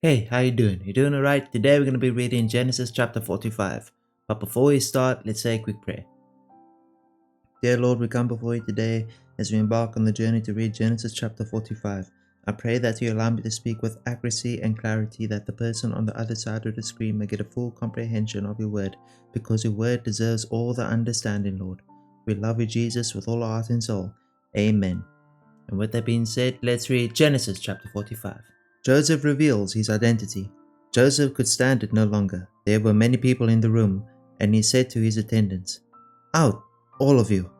Hey, how you doing? You doing alright? Today we're going to be reading Genesis chapter 45. But before we start, let's say a quick prayer. Dear Lord, we come before you today as we embark on the journey to read Genesis chapter 45. I pray that you allow me to speak with accuracy and clarity, that the person on the other side of the screen may get a full comprehension of your word, because your word deserves all the understanding, Lord. We love you, Jesus, with all our heart and soul. Amen. And with that being said, let's read Genesis chapter 45. Joseph reveals his identity. Joseph could stand it no longer. There were many people in the room, and he said to his attendants, "Out, all of you."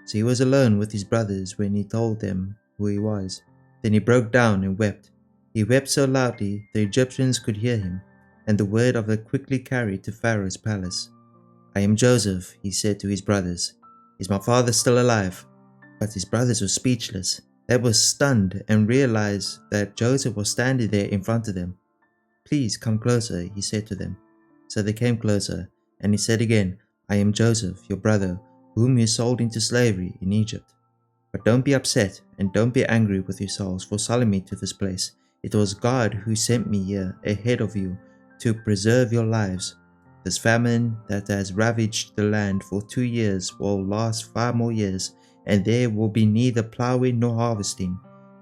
So he was alone with his brothers when he told them who he was. Then he broke down and wept. He wept so loudly the Egyptians could hear him, and the word of it quickly carried to Pharaoh's palace. "I am Joseph," he said to his brothers. "Is my father still alive?" But his brothers were speechless. They were stunned and realized that Joseph was standing there in front of them. "Please come closer," he said to them. So they came closer, and he said again, "I am Joseph, your brother, whom you sold into slavery in Egypt. But don't be upset and don't be angry with yourselves for selling me to this place. It was God who sent me here ahead of you to preserve your lives. This famine that has ravaged the land for 2 years will last 5 more years, and there will be neither plowing nor harvesting.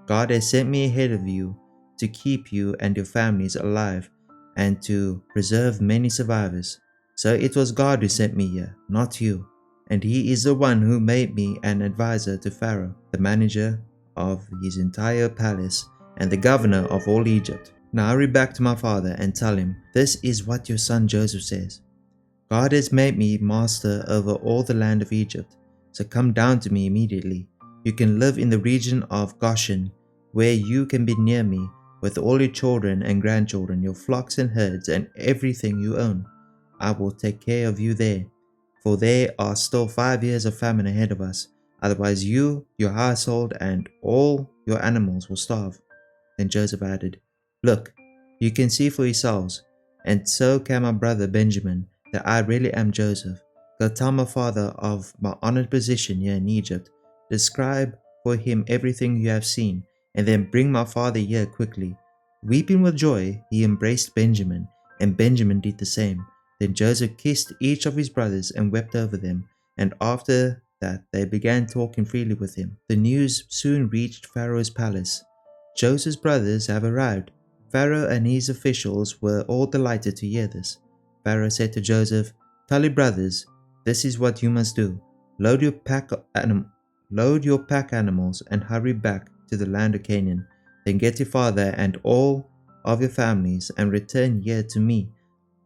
God has sent me ahead of you to keep you and your families alive and to preserve many survivors. So it was God who sent me here, not you. And he is the one who made me an advisor to Pharaoh, the manager of his entire palace and the governor of all Egypt. Now hurry back to my father and tell him, this is what your son Joseph says. God has made me master over all the land of Egypt. So come down to me immediately. You can live in the region of Goshen, where you can be near me with all your children and grandchildren, your flocks and herds, and everything you own. I will take care of you there, for there are still 5 years of famine ahead of us. Otherwise you, your household, and all your animals will starve." Then Joseph added, "Look, you can see for yourselves, and so can my brother Benjamin, that I really am Joseph. Go tell my father of my honored position here in Egypt. Describe for him everything you have seen, and then bring my father here quickly." Weeping with joy, he embraced Benjamin, and Benjamin did the same. Then Joseph kissed each of his brothers and wept over them, and after that they began talking freely with him. The news soon reached Pharaoh's palace. "Joseph's brothers have arrived." Pharaoh and his officials were all delighted to hear this. Pharaoh said to Joseph, "Tell your brothers, this is what you must do. Load your pack animals and hurry back to the land of Canaan. Then get your father and all of your families and return here to me.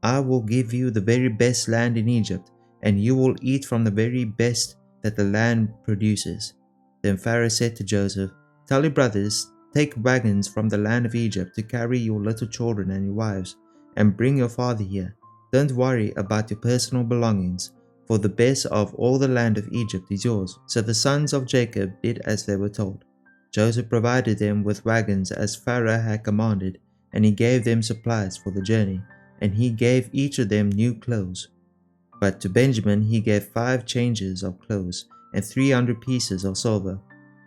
I will give you the very best land in Egypt, and you will eat from the very best that the land produces." Then Pharaoh said to Joseph, "Tell your brothers, take wagons from the land of Egypt to carry your little children and your wives, and bring your father here. Don't worry about your personal belongings, for the best of all the land of Egypt is yours." So the sons of Jacob did as they were told. Joseph provided them with wagons as Pharaoh had commanded, and he gave them supplies for the journey, and he gave each of them new clothes. But to Benjamin he gave 5 changes of clothes and 300 pieces of silver.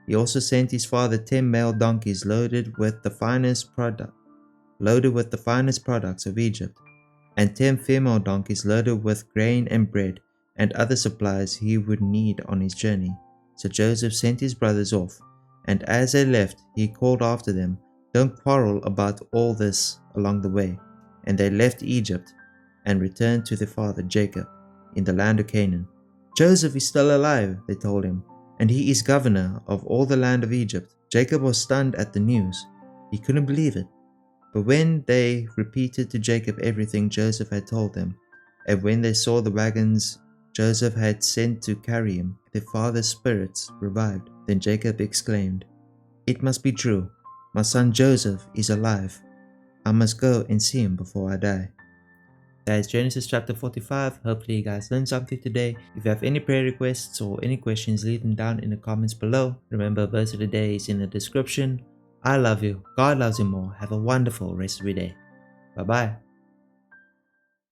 He also sent his father 10 male donkeys loaded with the finest products of Egypt, and 10 female donkeys loaded with grain and bread and other supplies he would need on his journey. So Joseph sent his brothers off, and as they left he called after them, "Don't quarrel about all this along the way." And they left Egypt and returned to their father Jacob in the land of Canaan. "Joseph is still alive," they told him, "and he is governor of all the land of Egypt." Jacob was stunned at the news. He couldn't believe it. But when they repeated to Jacob everything Joseph had told them, and when they saw the wagons Joseph had sent to carry him, their father's spirits revived. Then Jacob exclaimed, "It must be true. My son Joseph is alive. I must go and see him before I die." That is Genesis chapter 45. Hopefully you guys learned something today. If you have any prayer requests or any questions, leave them down in the comments below. Remember, verse of the day is in the description. I love you. God loves you more. Have a wonderful rest of your day. Bye bye.